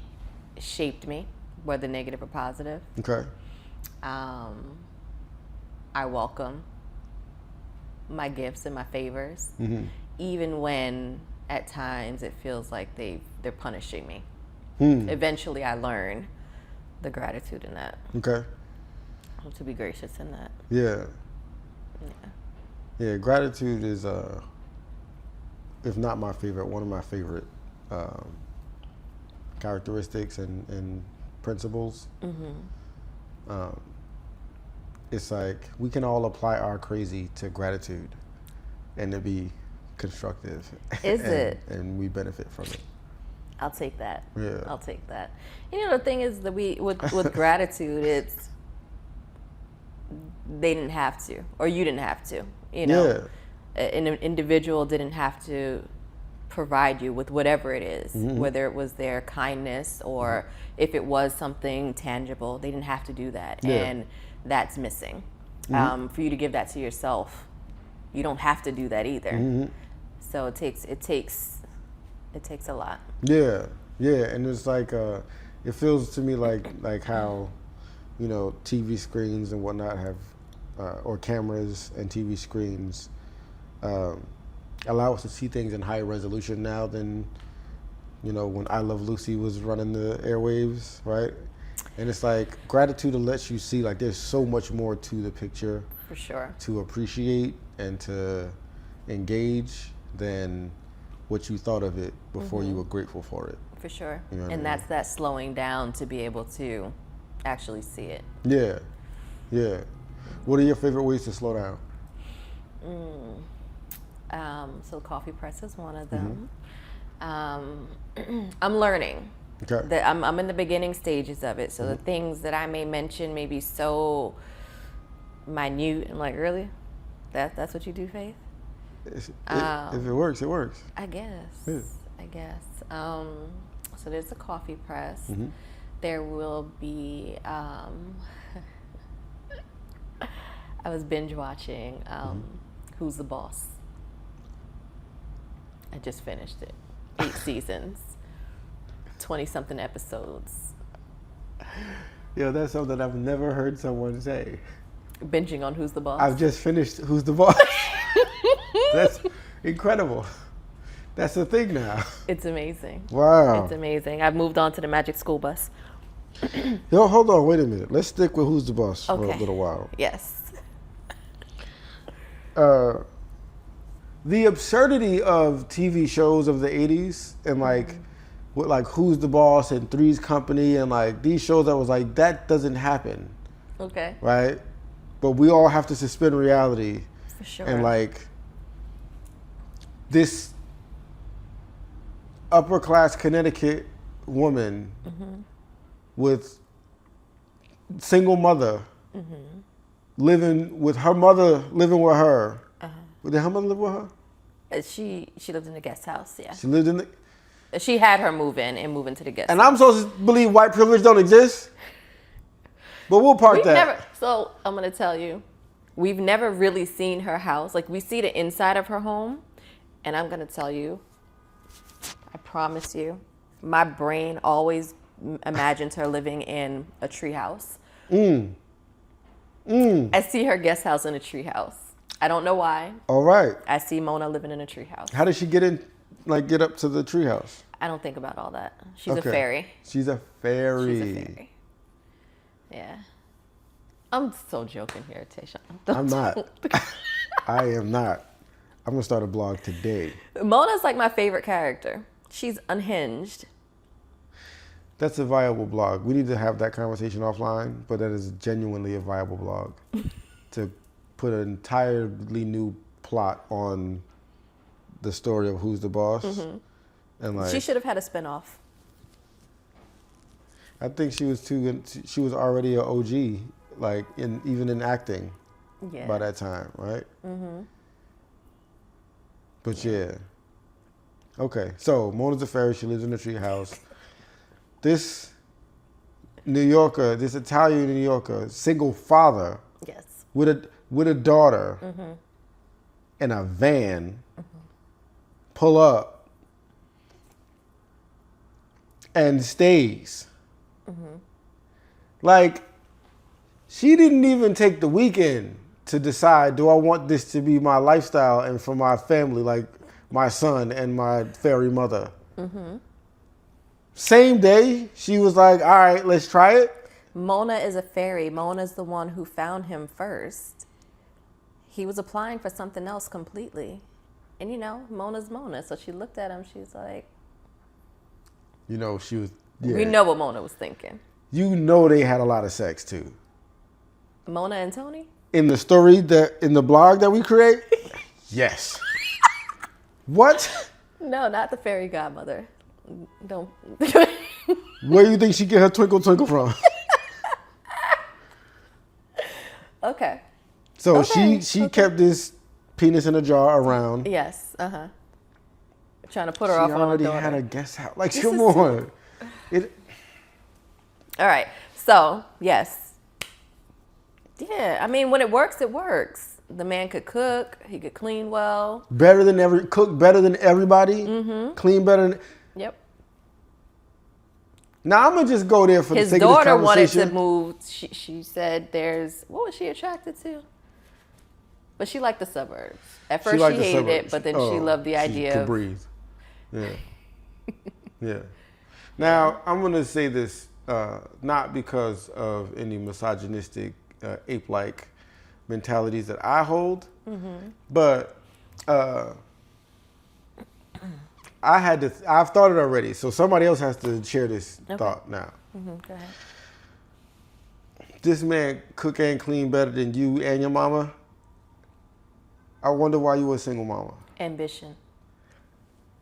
shaped me, whether negative or positive. Okay. I welcome my gifts and my favors, even when at times it feels like they're punishing me. Eventually I learn the gratitude in that. Okay. To be gracious in that. Yeah. Yeah, gratitude is, if not my favorite, one of my favorite characteristics and principles. It's like we can all apply our crazy to gratitude and it be constructive. Is it? And we benefit from it. I'll take that. Yeah. I'll take that. You know, the thing is that with gratitude, it's they didn't have to, or you didn't have to. You know, an individual didn't have to provide you with whatever it is, whether it was their kindness or if it was something tangible. They didn't have to do that, and that's missing. For you to give that to yourself, you don't have to do that either. So it takes a lot. Yeah, and it's like it feels to me like how, you know, TV screens and whatnot have, or cameras and TV screens allow us to see things in higher resolution now than, you know, when I Love Lucy was running the airwaves, right? And it's like gratitude lets you see like there's so much more to the picture. For sure. To appreciate and to engage than what you thought of it before you were grateful for it. For sure. You know what I mean? That's that slowing down to be able to actually see it. Yeah. What are your favorite ways to slow down? So coffee press is one of them. I'm learning. Okay. That I'm in the beginning stages of it. So the things that I may mention may be so minute and like, really? That's what you do, Faith? If it works, it works. I guess. Yeah. I guess. So there's a coffee press. There will be. I was binge watching Who's the Boss. I just finished it. 8 seasons, 20-something episodes. Yo, that's something I've never heard someone say. Binging on Who's the Boss. I've just finished Who's the Boss. That's incredible. That's the thing now. It's amazing. Wow. It's amazing. I've moved on to the Magic School Bus. Yo, hold on, wait a minute. Let's stick with Who's the Boss for a little while. Yes. The absurdity of TV shows of the 80s and like with like Who's the Boss and Three's Company and like these shows that was like that doesn't happen. Okay. Right? But we all have to suspend reality. For sure. And like this upper class Connecticut woman with single mother living with her mother living with her. Did her mother live with her? She lived in the guest house, yeah. She lived in the... She had her move in and move into the guest house. And I'm supposed to believe white privilege don't exist? But we'll park that. So I'm going to tell you, we've never really seen her house. Like, we see the inside of her home, And I'm going to tell you, I promise you, my brain always imagines her living in a treehouse. I see her guest house in a treehouse. I don't know why. All right. I see Mona living in a treehouse. How did she get in, like get up to the treehouse? I don't think about all that. She's a fairy. She's a fairy. She's a fairy. Yeah. I'm so joking here, Tehsuan. I'm not. I am not. I'm going to start a blog today. Mona's like my favorite character. She's unhinged. That's a viable blog. We need to have that conversation offline, but that is genuinely a viable blog. To put an entirely new plot on the story of Who's the Boss. Mm-hmm. And like, she should have had a spinoff. I think she was too good. She was already an OG, like even in acting by that time, right? Mm-hmm. But yeah. Okay, so Mona's a fairy. She lives in a tree house. This New Yorker, this Italian New Yorker, single father, yes, with a daughter, in a van, pull up, and stays. Like, she didn't even take the weekend to decide, do I want this to be my lifestyle and for my family, like my son and my fairy mother. Same day, she was like, all right, let's try it. Mona is a fairy. Mona's the one who found him first. He was applying for something else completely. And you know, Mona's Mona. So she looked at him, she's like... You know, she was... Yeah. We know what Mona was thinking. You know they had a lot of sex, too. Mona and Tony? In the story, in the blog that we create? Yes. What? No, not the fairy godmother. Don't. Where do you think she get her twinkle twinkle from? Okay. So she kept this penis in a jar around. Yes. Trying to put her off on her daughter. She already had a guest house. Like, come on. All right. So yes. Yeah. I mean, when it works, it works. The man could cook. He could clean well. Cook better than everybody. Mm-hmm. Clean better than. Yep. Now I'm gonna just go there for the sake of this conversation. His daughter wanted to move. She said, what was she attracted to? But she liked the suburbs. At first she hated it, but then she loved the idea. She could breathe. Yeah. Yeah. Now I'm gonna say this, not because of any misogynistic, ape-like mentalities that I hold, but I've thought it already, so somebody else has to share this thought now. Go ahead. This man cook and clean better than you and your mama. I wonder why you were a single mama. Ambition.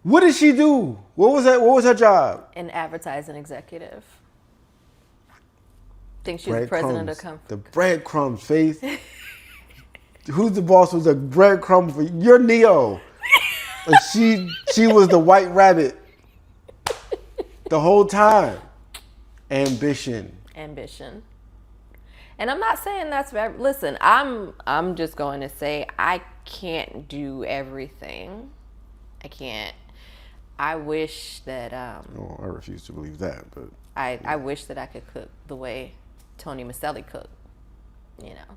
What did she do? What was her job? An advertising executive. Think she was the president of the company. The breadcrumbs, Faith. Who's the Boss was a breadcrumb for you're Neo. And she was the white rabbit the whole time. Ambition. And I'm not saying that's bad. Listen, I'm just going to say I can't do everything. I can't. I wish that well, I refuse to believe that, but I wish that I could cook the way Tony Maselli cooked. You know.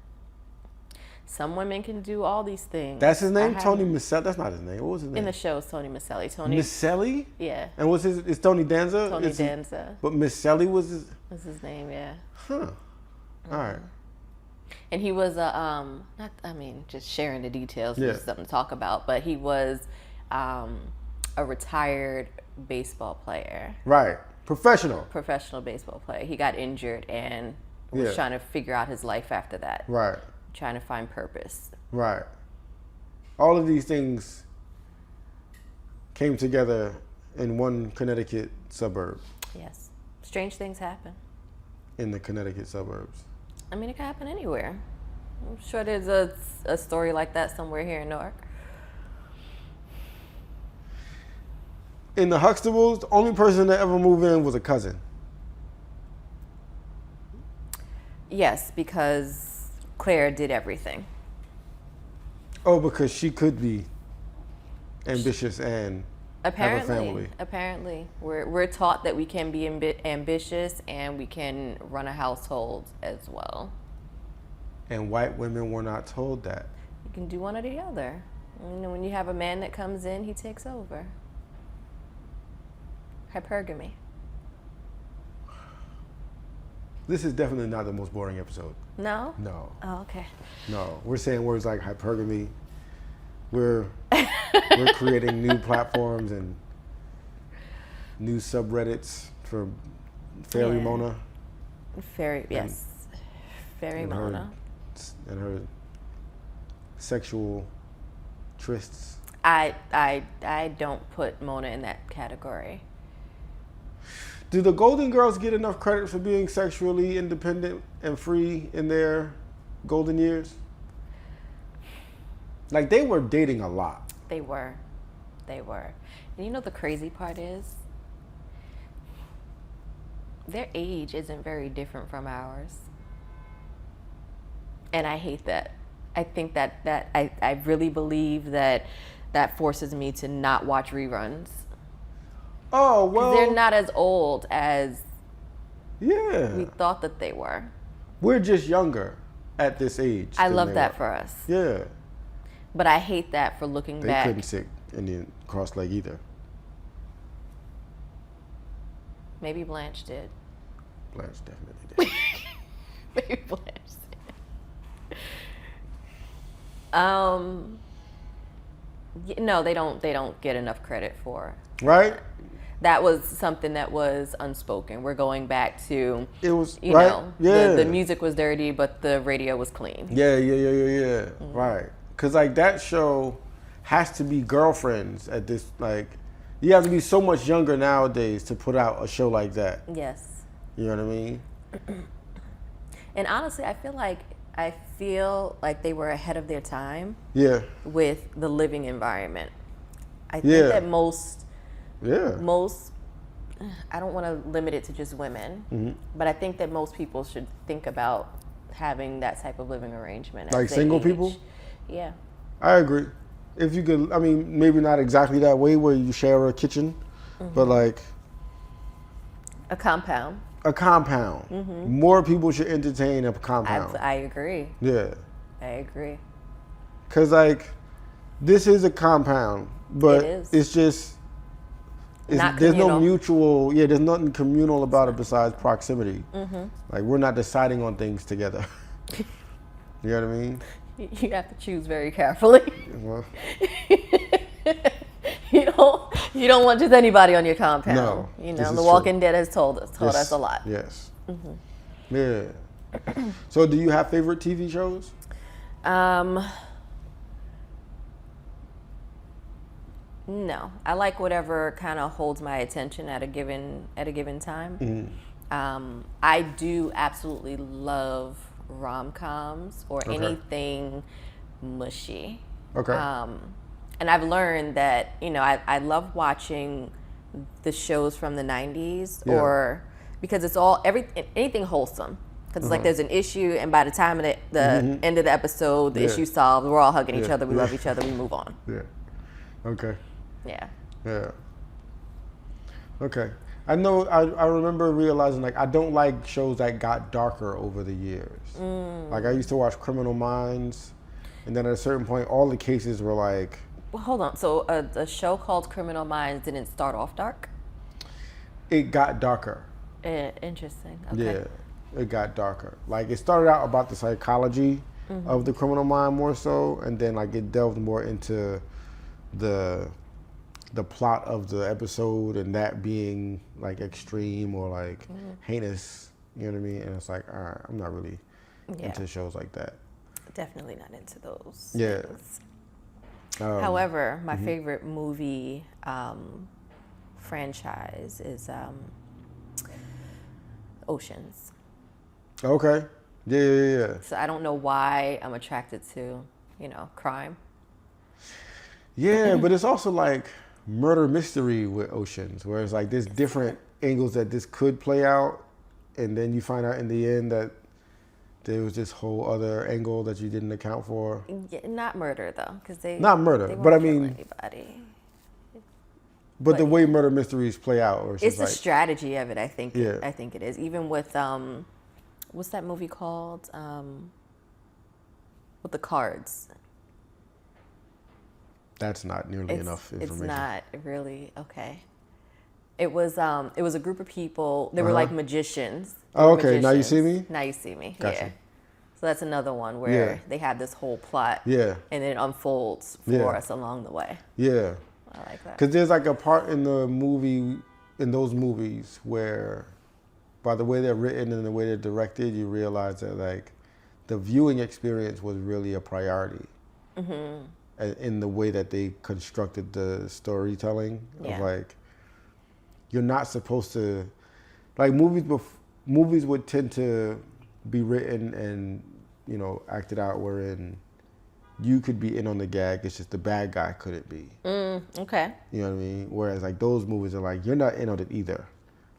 Some women can do all these things. That's his name? Tony Maselli? That's not his name. What was his name? In the show, it's Tony Maselli. Tony Maselli? Yeah. And what's his? It's Tony Danza? Tony Danza. But Maselli was his? Was his name, yeah. Huh. All right. And he was just sharing the details, just something to talk about, but he was a retired baseball player. Right. Professional baseball player. He got injured and was trying to figure out his life after that. Right. Trying to find purpose. Right. All of these things came together in one Connecticut suburb. Yes. Strange things happen. In the Connecticut suburbs. I mean, it could happen anywhere. I'm sure there's a story like that somewhere here in Newark. In the Huxtables, the only person that ever moved in was a cousin. Yes, because Claire did everything. Oh, because she could be ambitious and have a family. Apparently, we're taught that we can be ambitious and we can run a household as well. And white women were not told that. You can do one or the other. When you have a man that comes in, he takes over. Hypergamy. This is definitely not the most boring episode. No? No. Oh, okay. No. We're saying words like hypergamy. We're creating new platforms and new subreddits for Fairy Mona. Yes. Fairy Mona. And her sexual trysts. I don't put Mona in that category. Do the Golden Girls get enough credit for being sexually independent and free in their golden years? Like, they were dating a lot. They were. And you know the crazy part is? Their age isn't very different from ours. And I hate that. I think that I really believe that forces me to not watch reruns. Oh, well. They're not as old as we thought that they were. We're just younger at this age. I love that for us. Yeah. But I hate that for looking back. They couldn't sit Indian cross leg either. Maybe Blanche did. Blanche definitely did. Maybe Blanche did. No, they don't get enough credit for. Right? That was something that was unspoken. We're going back to, it was, you right? know, Yeah. the music was dirty, but the radio was clean. Yeah. Mm-hmm. Right. Because, like, that show has to be girlfriends at this, like, you have to be so much younger nowadays to put out a show like that. Yes. You know what I mean? And honestly, I feel like they were ahead of their time. Yeah. With the living environment. I think that most, I don't want to limit it to just women, but I think that most people should think about having that type of living arrangement. Like single people? Yeah. I agree. If you could, I mean, maybe not exactly that way where you share a kitchen, but like a compound. More people should entertain a compound. I agree. Yeah. I agree. Because, like, this is a compound, but it's just, there's no mutual, there's nothing communal about it besides proximity. Like, we're not deciding on things together. You know what I mean? You have to choose very carefully. Well, you don't want just anybody on your compound. No, you know, The Walking Dead has told us a lot. Yes. Yeah. So, do you have favorite TV shows? No, I like whatever kind of holds my attention at a given time. I do absolutely love rom-coms or anything mushy. Okay. And I've learned that, you know, I love watching the shows from the 90s or because it's anything wholesome. Because it's like there's an issue, and by the time of the end of the episode, the issue's solved. We're all hugging each other. We love each other. We move on. Yeah. Okay. Yeah. Yeah. Okay. I know. I remember realizing, like, I don't like shows that got darker over the years. Like, I used to watch Criminal Minds, and then at a certain point, all the cases were like. Well, hold on. So a show called Criminal Minds didn't start off dark? It got darker. Interesting. Okay. Yeah, it got darker. Like, it started out about the psychology of the criminal mind more so, and then, like, it delved more into the plot of the episode and that being, like, extreme or, like, heinous. You know what I mean? And it's like, all right, I'm not really into shows like that. Definitely not into those. Yeah. Things. However, my favorite movie franchise is Oceans. Okay. Yeah. So I don't know why I'm attracted to, you know, crime. Yeah, but it's also like murder mystery with Oceans, where it's like there's different angles that this could play out, and then you find out in the end that there was this whole other angle that you didn't account for. Yeah, not murder though, because not murder, but I mean, anybody. But the way murder mysteries play out, or it's the strategy of it. I think. Yeah. I think it is. Even with what's that movie called? With the cards. That's not nearly enough information. It's not really okay. It was a group of people. They were like magicians. Oh, okay. Now You See Me? Now You See Me. Gotcha. Yeah. So that's another one where they have this whole plot. Yeah. And it unfolds for us along the way. Yeah. I like that. Because there's like a part in the movie, in those movies, where by the way they're written and the way they're directed, you realize that like the viewing experience was really a priority. In the way that they constructed the storytelling of like, you're not supposed to, like movies would tend to be written and, you know, acted out wherein you could be in on the gag, it's just the bad guy couldn't be. Okay. You know what I mean? Whereas like those movies are like, you're not in on it either.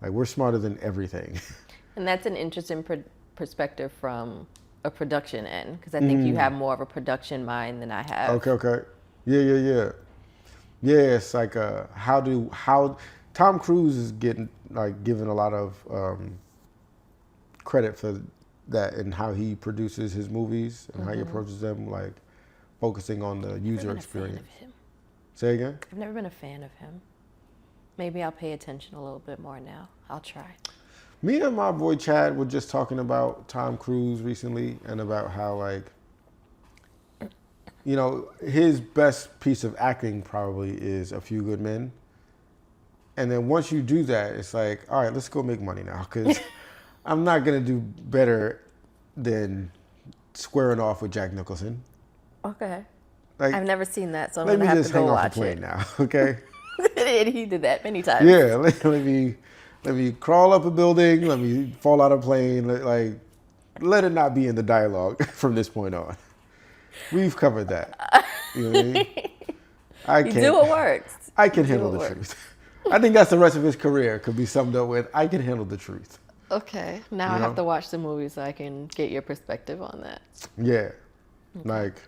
Like we're smarter than everything. And that's an interesting perspective from a production end, because I think you have more of a production mind than I have. Okay. Yeah. It's like how Tom Cruise is getting like given a lot of credit for that and how he produces his movies and how he approaches them, like focusing on the user experience. Say again? I've never been a fan of him. Maybe I'll pay attention a little bit more now. I'll try. Me and my boy Chad were just talking about Tom Cruise recently and about how, like, you know, his best piece of acting probably is A Few Good Men. And then once you do that, it's like, all right, let's go make money now, because I'm not going to do better than squaring off with Jack Nicholson. Okay. Like, I've never seen that, so I'm going to have to go watch it. Let me just hang off the plane now, okay? And he did that many times. Yeah, let me crawl up a building, let me fall out of a plane, let it not be in the dialogue from this point on. We've covered that. You know what I mean? You do what works. I can handle the truth. I think that's the rest of his career could be summed up with, I can handle the truth. Okay. Now I have to watch the movie so I can get your perspective on that. Yeah. Okay. Like,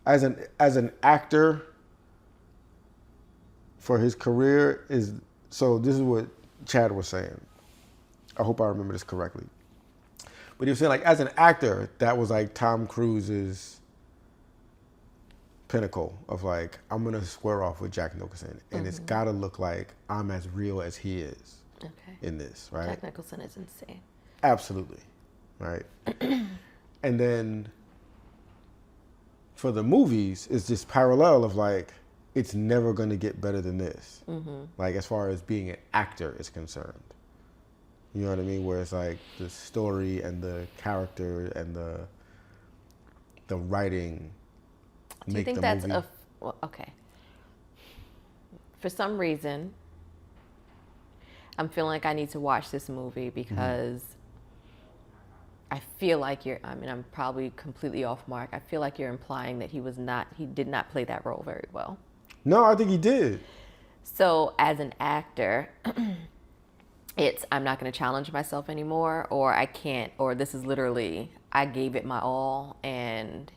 as an actor, for his career so this is what Chad was saying. I hope I remember this correctly. But he was saying, like, as an actor, that was like Tom Cruise's pinnacle of like, I'm gonna square off with Jack Nicholson, and it's gotta look like I'm as real as he is in this, right? Jack Nicholson is insane. Absolutely, right? And then for the movies, it's this parallel of like, it's never gonna get better than this. Like as far as being an actor is concerned. You know what I mean? Where it's like the story and the character and the writing. Do you think that's okay? For some reason, I'm feeling like I need to watch this movie because I feel like I'm probably completely off mark. I feel like you're implying that he did not play that role very well. No, I think he did. So as an actor, I'm not going to challenge myself anymore, or I can't, or this is literally, I gave it my all and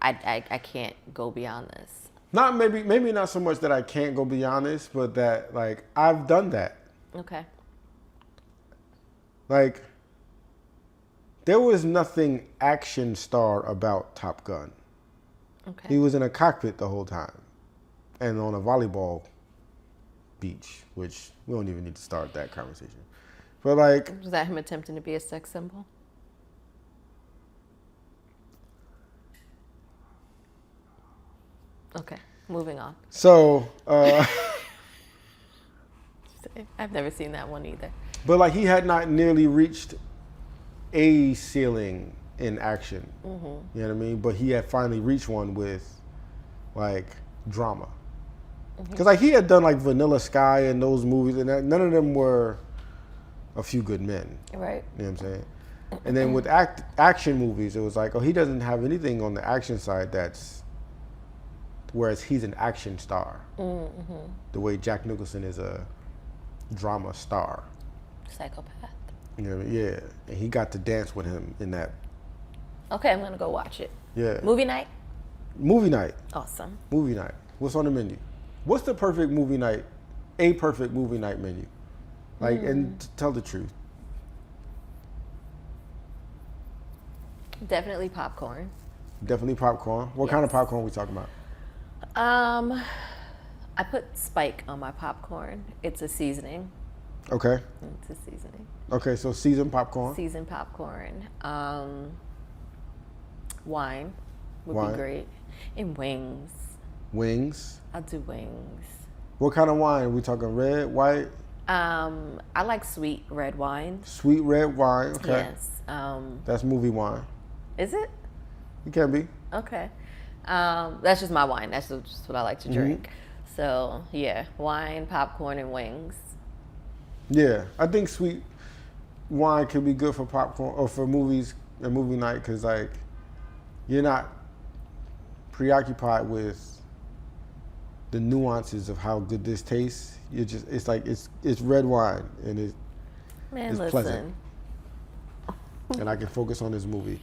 I can't go beyond this. Not maybe not so much that I can't go beyond this, but that like I've done that. Okay. Like there was nothing action star about Top Gun. Okay. He was in a cockpit the whole time and on a volleyball beach, which we don't even need to start that conversation. But like, was that him attempting to be a sex symbol? Okay, moving on. So, I've never seen that one either. But like, he had not nearly reached a ceiling in action. You know what I mean? But he had finally reached one with like drama. Because like he had done like Vanilla Sky and those movies, and none of them were A Few Good Men. Right. You know what I'm saying? And then with action movies, it was like, oh, he doesn't have anything on the action side whereas he's an action star. The way Jack Nicholson is a drama star. Psychopath. You know what I mean? Yeah. And he got to dance with him in that. Okay, I'm gonna go watch it. Yeah. Movie night? Movie night. Awesome. Movie night. What's on the menu? What's the perfect movie night a perfect movie night menu? Like, and tell the truth. Definitely popcorn. Definitely popcorn. What kind of popcorn are we talking about? I put Spike on my popcorn. It's a seasoning. Okay. It's a seasoning. Okay, so seasoned popcorn. Seasoned popcorn. Wine would Wine. be great. And wings. Wings. I'll do wings. What kind of wine? Are we talking red, white? I like sweet red wine. Sweet red wine. Okay. Yes. That's movie wine. Is it? It can be. Okay. That's just my wine. That's just what I like to drink. So, yeah, wine, popcorn, and wings. Yeah, I think sweet wine can be good for popcorn or for movies and movie night because, like, you're not preoccupied with the nuances of how good this tastes. You're just, it's like, it's red wine and it's pleasant. And I can focus on this movie.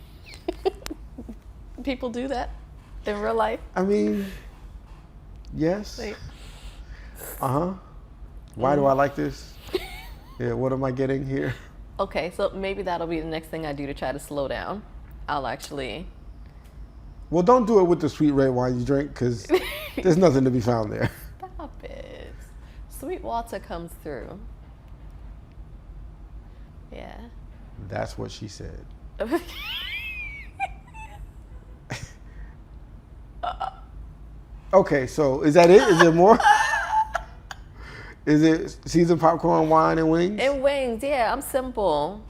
People do that in real life? I mean, yes. Wait. Why do I like this? Yeah, what am I getting here? Okay, so maybe that'll be the next thing I do to try to slow down. I'll actually... Well, don't do it with the sweet red wine you drink because there's nothing to be found there. Stop it. Sweet water comes through. Yeah. That's what she said. Okay, so is that it? Is there more? Is it seasoned popcorn, wine, and wings? And wings, yeah. I'm simple.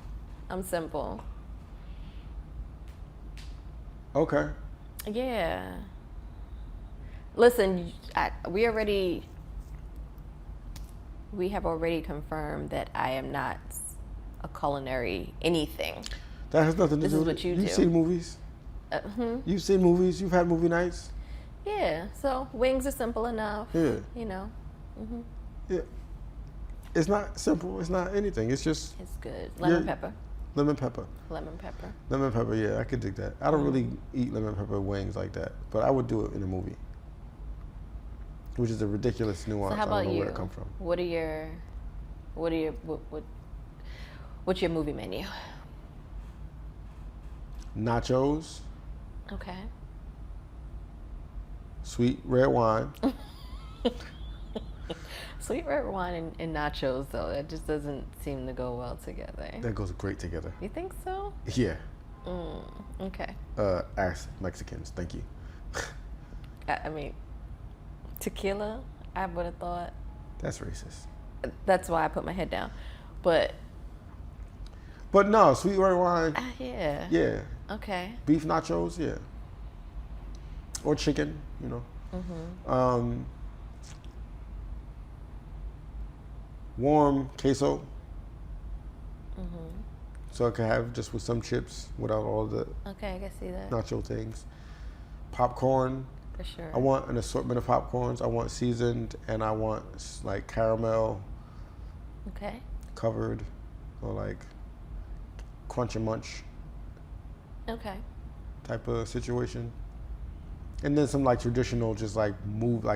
Okay. Yeah. Listen, we have already confirmed that I am not a culinary anything. That has nothing to This do is with what it. you do. You've seen movies. You've seen movies. You've had movie nights. Yeah, so wings are simple enough. Yeah. You know. Yeah. It's not simple. It's not anything. It's just It's good. Lemon pepper. lemon pepper. Lemon pepper. Lemon pepper. Yeah, I could dig that. I don't really eat lemon pepper wings like that, but I would do it in a movie, which is a ridiculous nuance. So how about I don't know you? where it come from. What's your movie menu? Nachos, Okay. sweet red wine. Sweet red wine and nachos, though, that just doesn't seem to go well together. That goes great together. You think so? Yeah. Okay. Ask Mexicans. Thank you. I mean, tequila, I would have thought. That's racist. That's why I put my head down. But no, sweet red wine. yeah. Yeah. Okay. Beef nachos. Yeah. Or chicken. You know. Warm queso. So I can have just with some chips without all the Okay, I can see that. nacho things. Popcorn. For sure. I want an assortment of popcorns. I want seasoned and I want like caramel Okay. covered or like crunch and munch Okay. type of situation. And then some like traditional, just like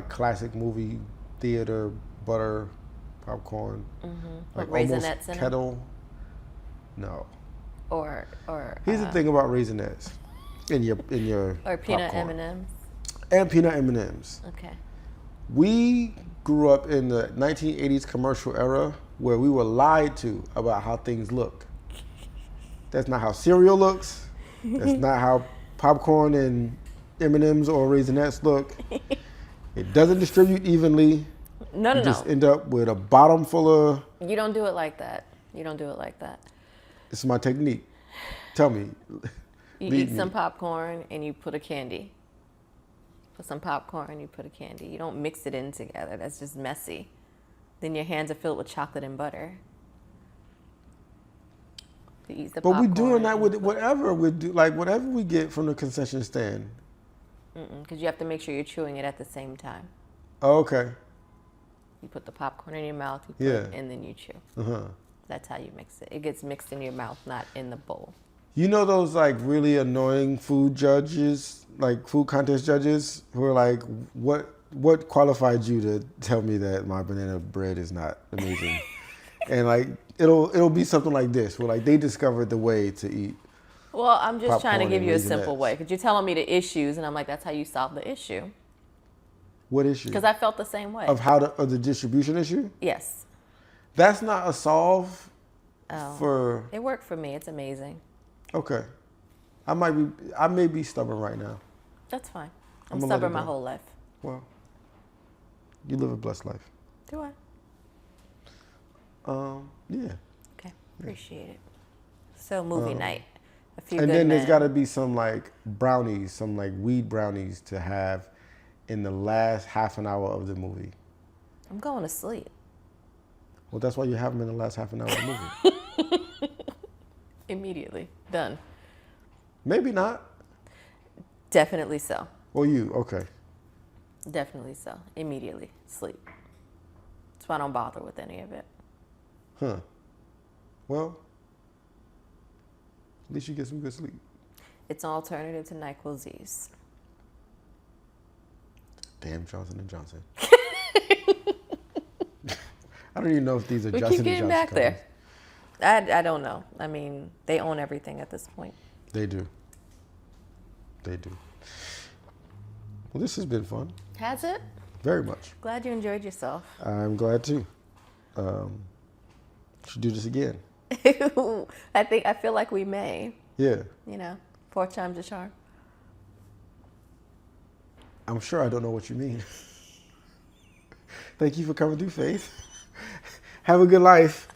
classic movie theater butter popcorn. Like almost Raisinets in it? kettle. No. Or Here's the thing about Raisinets in your or peanut popcorn. M&Ms. And peanut M&Ms. Okay. We grew up in the 1980s commercial era where we were lied to about how things look. That's not how cereal looks. That's not how popcorn and M&Ms or Raisinets look. It doesn't distribute evenly. No. You just end up with a bottom full of... You don't do it like that. This is my technique. Tell me. You Lead eat me. some popcorn and you put a candy. Put some popcorn, you put a candy. You don't mix it in together. That's just messy. Then your hands are filled with chocolate and butter. You eat the But we're popcorn doing that and with put- whatever we do, like whatever we get from the concession stand. Because you have to make sure you're chewing it at the same time. Oh, okay. You put the popcorn in your mouth, you put it, and then you chew. That's how you mix it. It gets mixed in your mouth, not in the bowl. You know those like really annoying food judges, like food contest judges, who are like, what what qualified you to tell me that my banana bread is not amazing? And like it'll be something like this, where like they discovered the way to eat. Well, I'm just trying to popcorn give and you a simple Raisinets. way, because you're telling me the issues, and I'm like, that's how you solve the issue. What issue? Because I felt the same way. Of the distribution issue? Yes. That's not a solve Oh. for. It worked for me. It's amazing. Okay. I may be stubborn right now. That's fine. I'm I'm gonna let stubborn it my go. whole life. Well, you live a blessed life. Do I? Yeah. Okay. Appreciate it. So movie night. A few And good then men. there's got to be some like brownies, some like weed brownies to have in the last half an hour of the movie. I'm going to sleep. Well, that's why you have them in the last half an hour of the movie. Immediately. Done. Maybe not. Definitely so. Or you, okay. Definitely so. Immediately. Sleep. That's why I don't bother with any of it. Huh. Well, at least you get some good sleep. It's an alternative to NyQuil Z's. Damn Johnson & Johnson. I don't even know if these are We Johnson keep & getting Johnson back there. I don't know. I mean, they own everything at this point. They do. They do. Well, this has been fun. Has it? Very much. Glad you enjoyed yourself. I'm glad too. Should do this again. I feel like we may. Yeah. You know, 4 times the charm. I'm sure I don't know what you mean. Thank you for coming through, Faith. Have a good life.